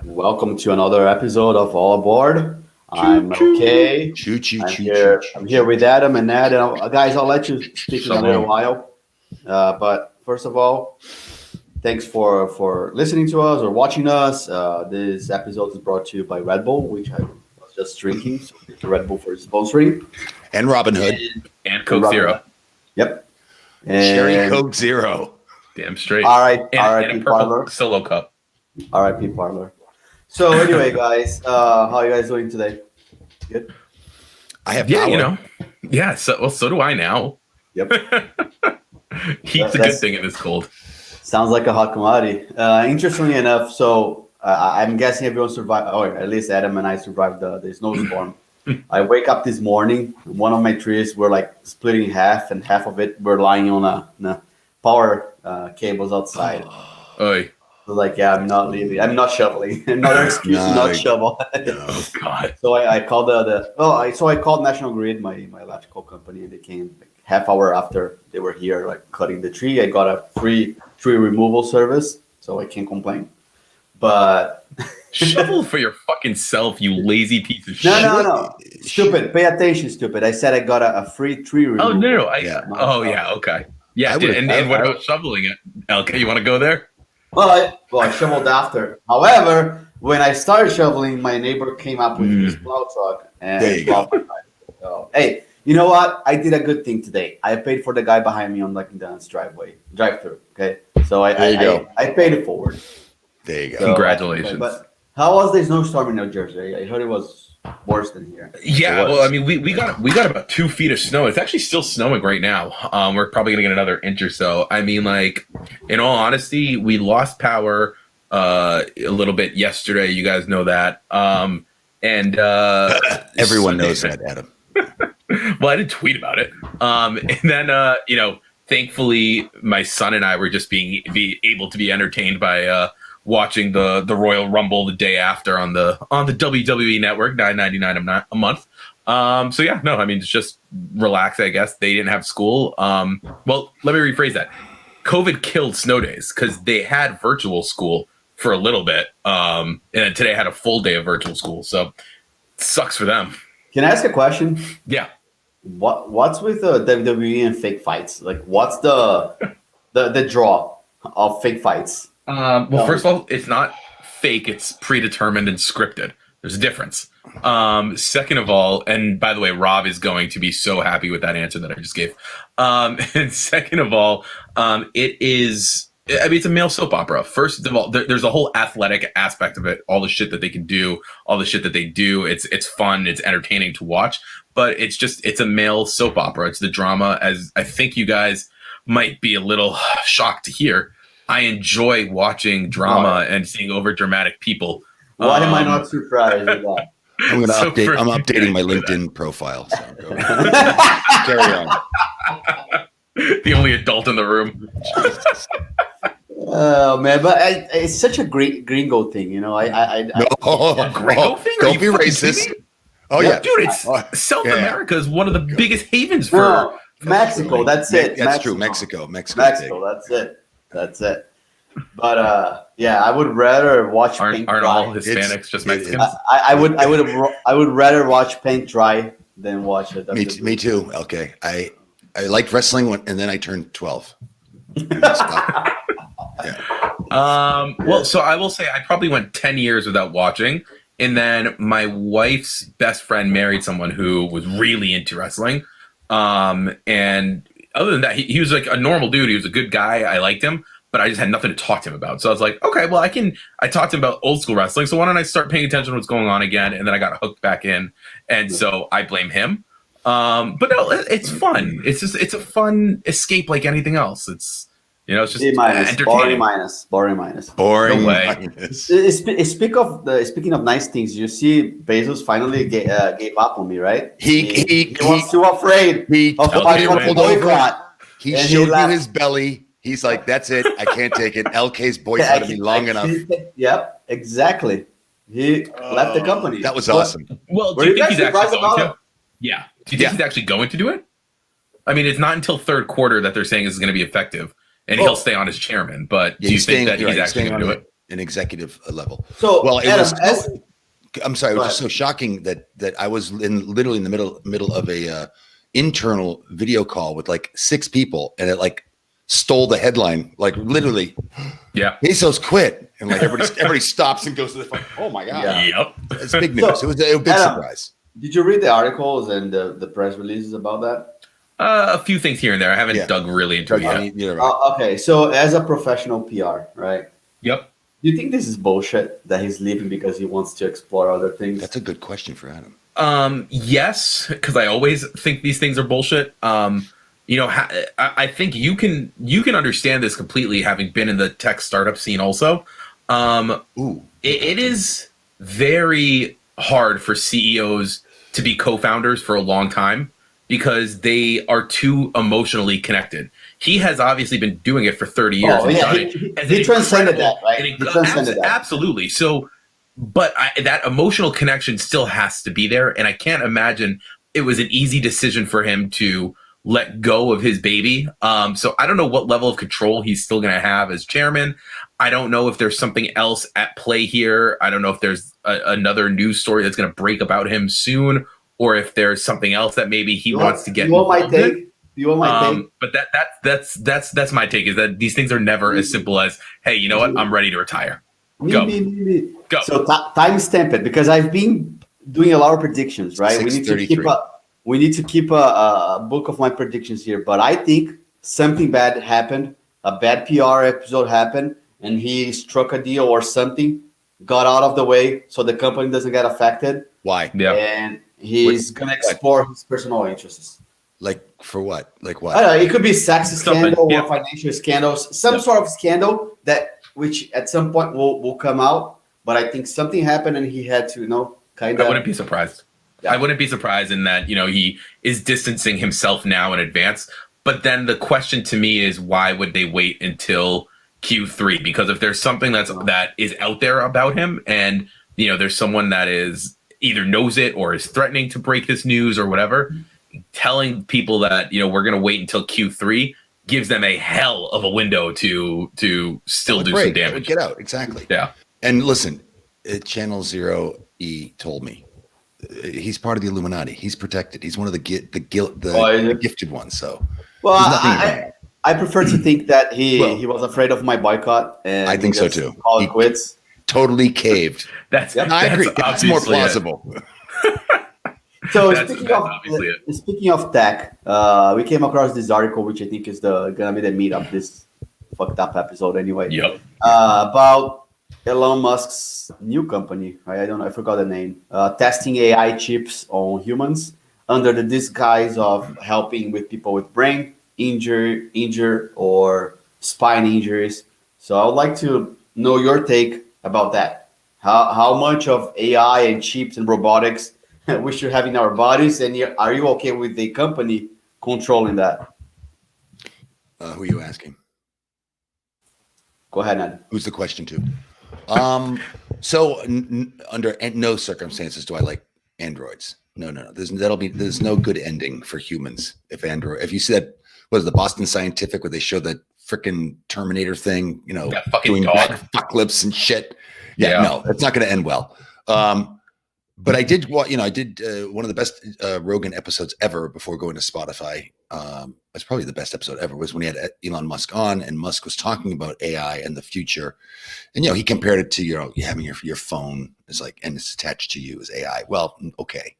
Welcome to another episode of All Aboard. Choo I'm choo. okay. Choo choo I'm choo here. choo I'm choo. here with Adam and Ned. And guys, I'll let you speak in a little Shalom. while. But first of all, thanks for listening to us or watching us. This episode is brought to you by Red Bull, which I was just drinking. So thank you, Red Bull, for sponsoring. And Robin Hood. And Coke Robin- Zero. Yep. Cherry And Coke Zero. Damn straight. All right, And R.I.P. a purple Parlor. solo cup. R.I.P. Parlor. So anyway, guys, how are you guys doing today? Good. I have Yeah, power. you know. Yeah, so do I now. Yep. Heat's a good That's- thing in this cold. Sounds like a hot commodity. Interestingly enough, so I'm guessing everyone survived, or at least Adam and I survived the snowstorm. I wake up this morning, one of my trees were like split in half, and half of it were lying on a power cables outside. Oy. So like, yeah, I'm not leaving. I'm not shoveling. Another excuse to not shovel. No. God. So I called I called National Grid, my electrical company, and they came like half hour after they were here, like cutting the tree. I got a free tree removal service, so I can't complain. But Shovel for your fucking self, you lazy piece of shit. no, stupid. Pay attention, stupid. I said I got a free tree removal. Oh no. Yeah. Okay. Yeah, I would've- and what about shoveling it? LK, you want to go there? Well, I shoveled after. However, when I started shoveling, my neighbor came up with his plow truck and There you go. plowed my driveway. So, hey, you know what? I did a good thing today. I paid for the guy behind me on Duncan's drive-through. Okay, so There you go. I paid it forward. There you go. So, Congratulations. But how was the snowstorm in New Jersey? I heard it was worse than here. Yeah, It was. well, I mean, we got about 2 feet of snow. It's actually still snowing right now. We're probably gonna get another inch or so. I mean, like, in all honesty, we lost power a little bit yesterday. You guys know that. And Everyone Sunday- knows that, Adam. Well, I didn't tweet about it. And then thankfully, my son and I were just be able to be entertained by watching the Royal Rumble the day after on the WWE Network, $9.99 a month. So yeah, no, I mean, it's just relax. I guess they didn't have school. Well, let me rephrase that. COVID killed snow days because they had virtual school for a little bit, and then today had a full day of virtual school. So it sucks for them. Can I ask a question? Yeah. What's with the WWE and fake fights? Like, what's the draw of fake fights? Well, first of all, it's not fake. It's predetermined and scripted. There's a difference. Second of all, and by the way, Rob is going to be so happy with that answer that I just gave. And second of all, it is, I mean, it's a male soap opera. First of all, there's a whole athletic aspect of it. All the shit that they can do, all the shit that they do. It's fun. It's entertaining to watch. But it's a male soap opera. It's the drama. As I think you guys might be a little shocked to hear, I enjoy watching drama and seeing over dramatic people. Why am I not surprised with that? I'm gonna So update. for- I'm updating my for that. LinkedIn profile. So go carry on. The only adult in the room. Oh man, but it's such a great gringo thing, you know. I No, Gringo thing? Are don't you be fucking racist. kidding me? Oh yeah, Dude, it's Oh, South yeah. America is one of the biggest havens for. No, Mexico. That's it. That's true. Mexico. Mexico. That's it. But yeah, I would rather watch paint Aren't all dry. Hispanics just it- Mexicans? I would rather watch paint dry than watch it. Me too. Okay, I liked wrestling and then I turned 12. Yeah. Well, so I will say I probably went 10 years without watching. And then my wife's best friend married someone who was really into wrestling. And other than that, he was like a normal dude. He was a good guy. I liked him, but I just had nothing to talk to him about. So I was like, okay, well, I talked to him about old school wrestling. So why don't I start paying attention to what's going on again? And then I got hooked back in. And so I blame him. But no, it's fun. It's a fun escape like anything else. It's just B minus, entertaining. boring minus. Boring. No way. minus. Speaking of nice things, you see, Bezos finally gave up on me, right? He was too afraid he of told my you, rolled over. boycott. He And he showed you left. his belly. He's like, "That's it. I can't take it." LK's boycotted me long enough. Yep, exactly. He left the company. That was awesome. Well, Were do you you think guys he's actually surprised going about to? Yeah. Do you think he's actually going to do it? I mean, it's not until third quarter that they're saying this is going to be effective, and he'll stay on as chairman. But Yeah, do you he's think staying- that you're he's right, actually staying going to do on it? an executive level. So, Well, it Adam, was. I'm sorry, it Go was just so shocking that I was literally in the middle of a internal video call with like 6 people, and it like stole the headline, like literally. Yeah. Bezos quit, and like everybody stops and goes to the phone. Oh my god! Yeah. Yep. It's big news. So, It was a big Adam, surprise. did you read the articles and the press releases about that? A few things here and there. I haven't dug really into it I yet. mean, you're right. Okay, so as a professional PR, right? Yep. Do you think this is bullshit that he's leaving because he wants to explore other things? That's a good question for Adam. Yes, because I always think these things are bullshit. I think you can understand this completely, having been in the tech startup scene also. It is very hard for CEOs to be co-founders for a long time because they are too emotionally connected. He has obviously been doing it for 30 years. Oh, yeah. He transcended that, right? He transcended that. Absolutely. So, but that emotional connection still has to be there. And I can't imagine it was an easy decision for him to let go of his baby. So I don't know what level of control he's still going to have as chairman. I don't know if there's something else at play here. I don't know if there's another news story that's going to break about him soon, or if there's something else that maybe he wants to get. You want my take? You want my take? But that's my take, is that these things are never as simple as, hey, you know what? I'm ready to retire. Go. Go. So timestamp it, because I've been doing a lot of predictions, right? We need to keep a book of my predictions here. But I think something bad happened, a bad PR episode happened, and he struck a deal or something, got out of the way so the company doesn't get affected. Why? Yeah. And he's going to explore his personal interests. Like for what? Like what? I don't know. It could be sex scandal Yeah. or financial scandals, some sort of scandal which at some point will come out. But I think something happened and he had to, kind of. I wouldn't be surprised. Yeah. I wouldn't be surprised in that, he is distancing himself now in advance. But then the question to me is, why would they wait until Q3? Because if there's something that is out there about him, and there's someone that is either knows it or is threatening to break this news or whatever, telling people that we're going to wait until Q3 gives them a hell of a window to still do some damage. Get out, exactly. Yeah. And listen, Channel Zero E told me he's part of the Illuminati. He's protected. He's one of the gifted ones. So, well, I prefer to think that he was afraid of my boycott, and I think so too. Call it quits. Totally caved. That's I agree. That's more plausible. So that's speaking of tech, we came across this article, which I think is gonna be the meat of this fucked up episode anyway. Yep. About Elon Musk's new company, right? I don't know, I forgot the name. Testing AI chips on humans under the disguise of helping with people with brain injury or spine injuries. So I would like to know your take about that. How much of AI and chips and robotics we should have in our bodies, and are you okay with the company controlling that? Who are you asking? Go ahead, Ned. Who's the question to? So under no circumstances do I like androids. No. There's no good ending for humans if you see that, what is the Boston Scientific where they show that freaking Terminator thing, doing backflips and shit. Yeah, no, it's not going to end well. But I did one of the best Rogan episodes ever before going to Spotify. It's probably the best episode ever, was when he had Elon Musk on, and Musk was talking about AI and the future. And, he compared it to, you having your phone is like, and it's attached to you as AI. Well, okay.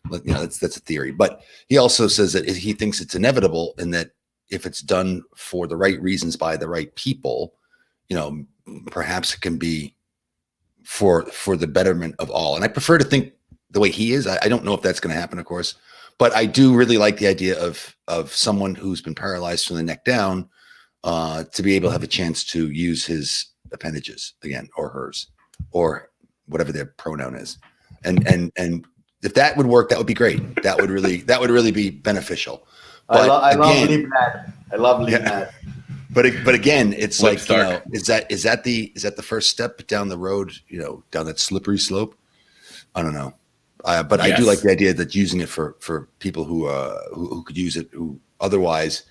But, that's a theory. But he also says that he thinks it's inevitable, and that if it's done for the right reasons by the right people, perhaps it can be for the betterment of all. And I prefer to think the way he is. I don't know if that's going to happen, of course, but I do really like the idea of someone who's been paralyzed from the neck down to be able to have a chance to use his appendages again, or hers, or whatever their pronoun is. And if that would work, that would be great. That would really be beneficial. But I love Libnad. I love Libnad. But again, it's like, Stark. is that the first step down the road, down that slippery slope? I don't know. But yes. I do like the idea that using it for people who could use it, who otherwise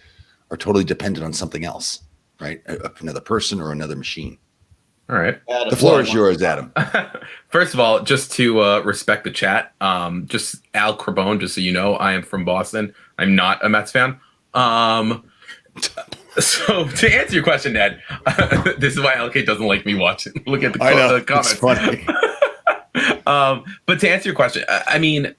are totally dependent on something else, right? Another person or another machine. All right. Adam, The floor what? is yours, Adam. First of all, just to respect the chat, just Al Carbone, just so you know, I am from Boston. I'm not a Mets fan. So to answer your question, Ned, this is why LK doesn't like me watching. Look at the comments. It's funny. But to answer your question, I mean,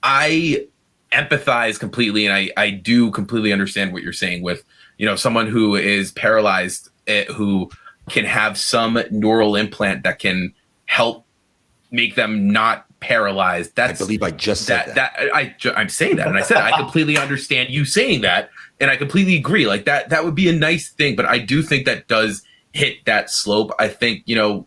I empathize completely, and I do completely understand what you're saying with, you know, someone who is paralyzed, who can have some neural implant that can help make them not paralyzed. I believe I just said that. I'm saying that, and I said I completely understand you saying that, and I completely agree. Like that would be a nice thing, but I do think that does hit that slope. I think, you know,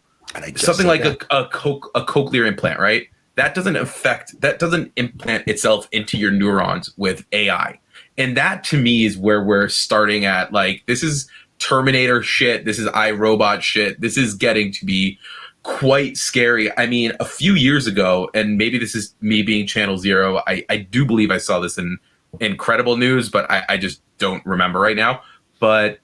something like a cochlear implant, right? That doesn't implant itself into your neurons with AI. And that to me is where we're starting at. Like, this is Terminator shit. This is iRobot shit. This is getting to be quite scary. I mean, a few years ago, and maybe this is me being Channel Zero, I do believe I saw this in Incredible News, but I just don't remember right now. But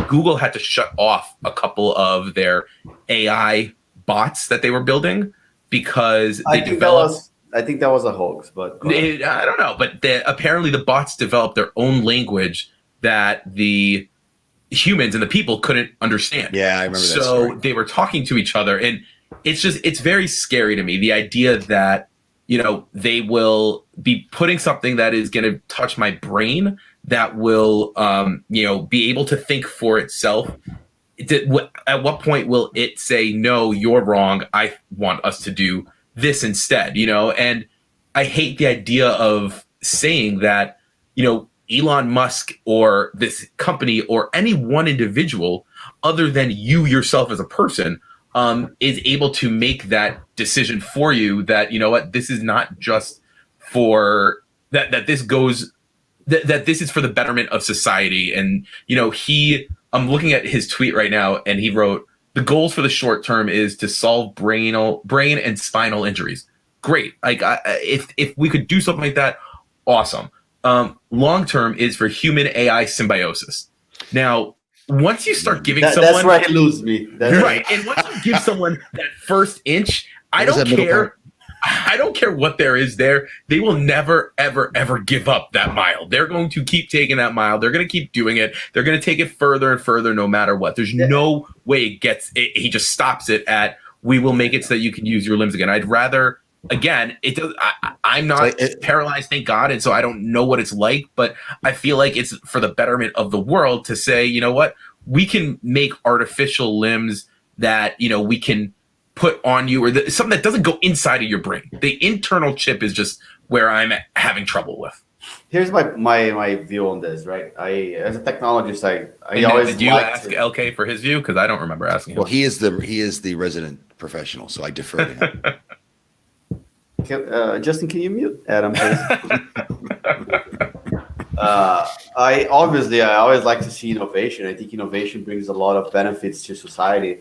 Google had to shut off a couple of their AI bots that they were building because they developed. I think that was a hoax, but I don't know. But apparently the bots developed their own language that the humans and the people couldn't understand. Yeah, I remember that. So they were talking to each other, and it's very scary to me. The idea that, you know, they will be putting something that is going to touch my brain, that will, you know, be able to think for itself. At what point will it say, no, you're wrong, I want us to do this instead, you know? And I hate the idea of saying that, you know, Elon Musk or this company or any one individual other than you yourself as a person is able to make that decision for you, that, you know what, this is not just for that this goes, that this is for the betterment of society. And, you know, I'm looking at his tweet right now, and he wrote, the goals for the short term is to solve brain and spinal injuries. Great. Like, if we could do something like that, awesome. Long term is for human AI symbiosis. Now, once you start giving someone, that's where he loses me. Right. And once you give someone that first inch, I don't care. I don't care what there is there. They will never, ever, ever give up that mile. They're going to keep taking that mile. They're going to keep doing it. They're going to take it further and further, no matter what. There's no way he just stops it at, we will make it so that you can use your limbs again. I'd rather, again, I'm not paralyzed, thank God, and so I don't know what it's like, but I feel like it's for the betterment of the world to say, you know what, we can make artificial limbs that, you know, we can put on you, or something that doesn't go inside of your brain. The internal chip is just where I'm having trouble with. Here's my view on this, right? As a technologist, I always did you ask LK for his view? Because I don't remember asking him. Well, he is the resident professional, so I defer to him. Justin, can you mute Adam, please? I always like to see innovation. I think innovation brings a lot of benefits to society.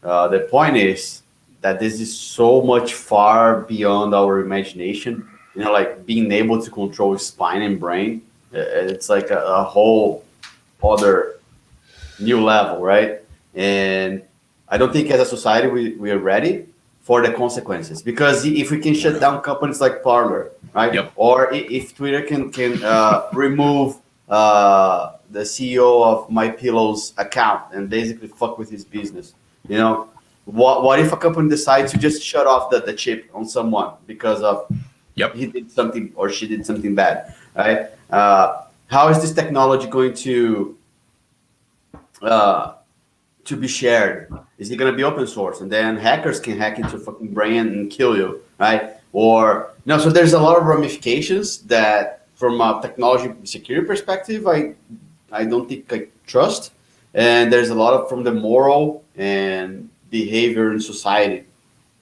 The point is that this is so much far beyond our imagination. You know, like being able to control spine and brain. It's like a whole other new level, right? And I don't think as a society we are ready for the consequences, because if we can shut down companies like Parler, right? Yep. Or if Twitter can remove the CEO of MyPillow's account and basically fuck with his business, you know, what if a company decides to just shut off the chip on someone because of he did something or she did something bad, right? How is this technology going to be shared? Is it going to be open source, and then hackers can hack into fucking brain and kill you, right? Or no? So there's a lot of ramifications that, from a technology security perspective, I don't think I trust, and there's a lot of from the moral and behavior in society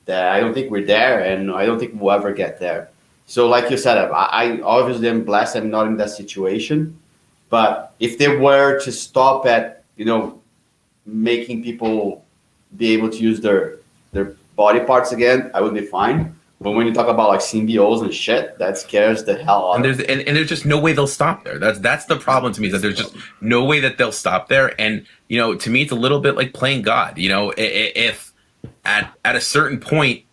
that I don't think we're there, and I don't think we'll ever get there. So, like you said, I obviously am blessed. I'm not in that situation, but if they were to stop at, you know, making people be able to use their body parts again, I would be fine. But when you talk about like symbiotes and shit, that scares the hell out And of me. there's just no way they'll stop there. That's the problem to me, is that there's just no way that they'll stop there. And to me, it's a little bit like playing God. If at a certain point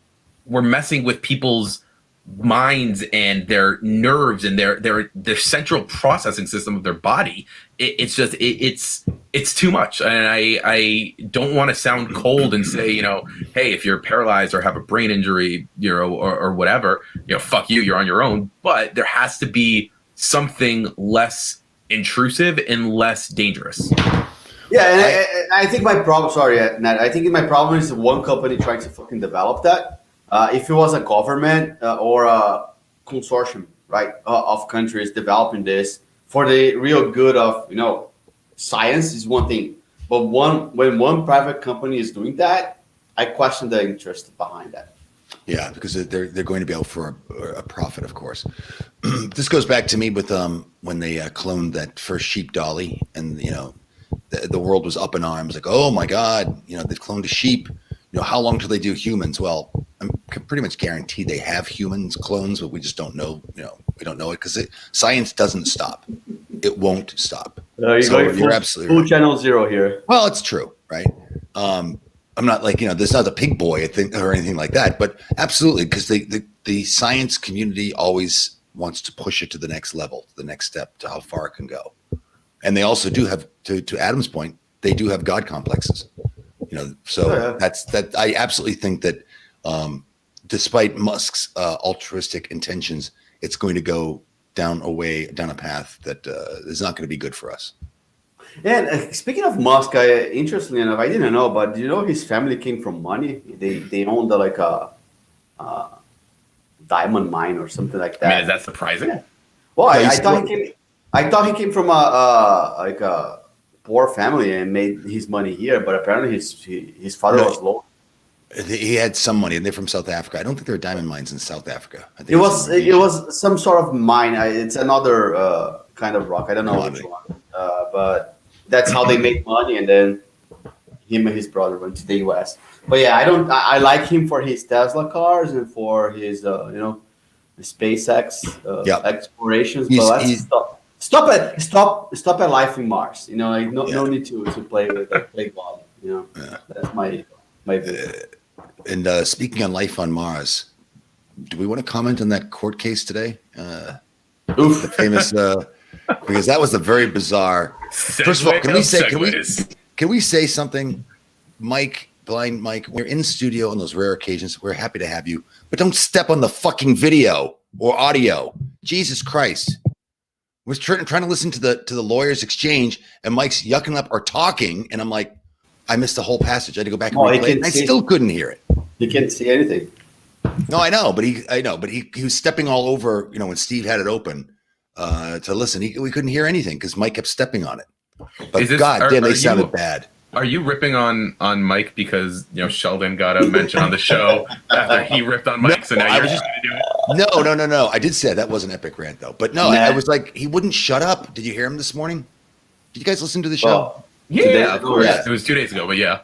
we're messing with people's minds and their nerves and their central processing system of their body, it's too much. And I don't want to sound cold and say, hey, if you're paralyzed or have a brain injury, or whatever, fuck you, you're on your own. But there has to be something less intrusive and less dangerous. Yeah, and I think my problem. Sorry, Nat. I think my problem is one company trying to fucking develop that. If it was a government or a consortium, right, of countries developing this for the real good of science is one thing, but when one private company is doing that, I question the interest behind that. Yeah, because they're going to be out for a profit, of course. This goes back to me with when they cloned that first sheep dolly, and the world was up in arms, like, oh my God, they've cloned a sheep. How long till they do humans? Well, I'm pretty much guaranteed they have humans clones, but we just don't know. We don't know it because science doesn't stop. It won't stop. You're absolutely full right. channel zero here. Well, it's true, right? I'm not like this is not a pig boy or anything like that, but absolutely, because the science community always wants to push it to the next level, the next step, to how far it can go, and they also do have, to Adam's point, they do have God complexes. That's that. I absolutely think that despite Musk's altruistic intentions, it's going to go down a path that is not going to be good for us. Yeah, and speaking of Musk, interestingly enough, I didn't know, but his family came from money? They owned like a diamond mine or something like that. I mean, is that surprising? Yeah. Well, I thought he came from a poor family and made his money here, but apparently his father was low. He had some money, and they're from South Africa. I don't think there are diamond mines in South Africa. I think It was some sort of mine. It's another kind of rock. I don't know which one, but that's how they make money. And then him and his brother went to the U.S. But yeah, I like him for his Tesla cars and for his SpaceX explorations. But let's stop at life in Mars. No need to play with play God. That's my view. And speaking on life on Mars, do we want to comment on that court case today? The famous, because that was a very bizarre. First of all, can we say something, Mike, Blind Mike? We're in studio on those rare occasions. We're happy to have you, but don't step on the fucking video or audio. Jesus Christ! We're trying to listen to the lawyers' exchange, and Mike's yucking up or talking, and I'm like, I missed the whole passage. I had to go back and replay it, and I still couldn't hear it. You can't see anything. No, I know, but he was stepping all over. When Steve had it open to listen, we couldn't hear anything because Mike kept stepping on it. But they sounded bad. Are you ripping on Mike because Sheldon got a mention on the show after he ripped on Mike? So now you're just going to do it. No. I did say that was an epic rant though. But no, I was like, he wouldn't shut up. Did you hear him this morning? Did you guys listen to the show? Yeah, of course. Yeah. It was 2 days ago, but yeah.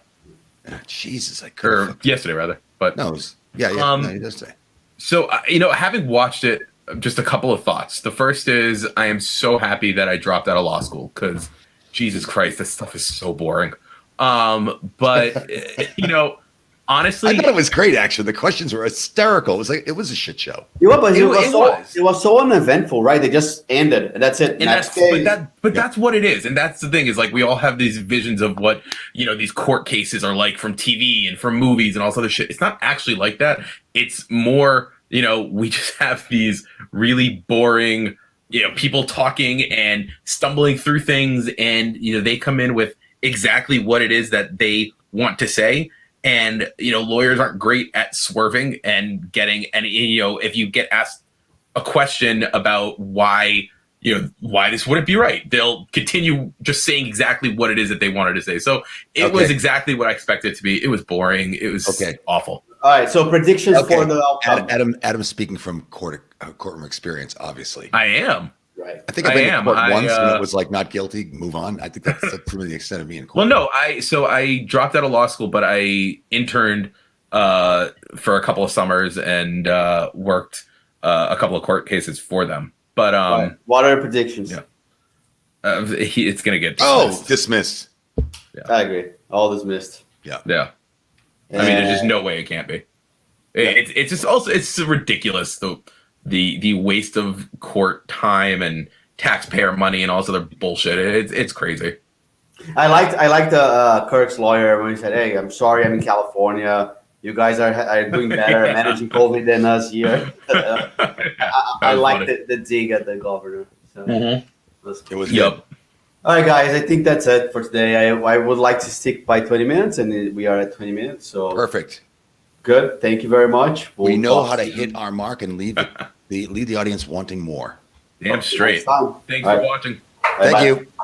Jesus, or yesterday rather. But no, no, he does say. So having watched it, just a couple of thoughts. The first is I am so happy that I dropped out of law school because Jesus Christ, this stuff is so boring. But honestly, I thought it was great. Actually, the questions were hysterical. It was a shit show. Yeah, but it was so uneventful, right? They just ended, and that's it. That's what it is, and that's the thing is like we all have these visions of what these court cases are like from TV and from movies and all this other shit. It's not actually like that. It's more, we just have these really boring, people talking and stumbling through things, and they come in with exactly what it is that they want to say. And, lawyers aren't great at swerving and getting, and, if you get asked a question about why this wouldn't be right, they'll continue just saying exactly what it is that they wanted to say. So it was exactly what I expected it to be. It was boring. It was awful. All right. So predictions for the outcome. Adam speaking from courtroom experience, obviously. I am. Right. I think I've been in court once and it was like not guilty, move on. I think that's really the extent of me in court. Well, no, I dropped out of law school, but I interned for a couple of summers and worked a couple of court cases for them. But Right. What are your predictions? Yeah. It's gonna get Dismissed. I agree. All dismissed. Yeah. I mean, there's just no way it can't be. It's just also it's ridiculous the waste of court time and taxpayer money and all this other bullshit. It's crazy. I liked Kirk's lawyer when he said, "Hey, I'm sorry, I'm in California. You guys are doing better at managing COVID than us here." I like the dig at the governor. So that's cool. It was Yep. good. All right, guys. I think that's it for today. I would like to stick by 20 minutes, and we are at 20 minutes. So Perfect. good. Thank you very much. We We'll know talk how to soon. hit our mark and leave the audience wanting more. Damn straight. Next time. Thanks All for right. watching. Thank Bye-bye. you.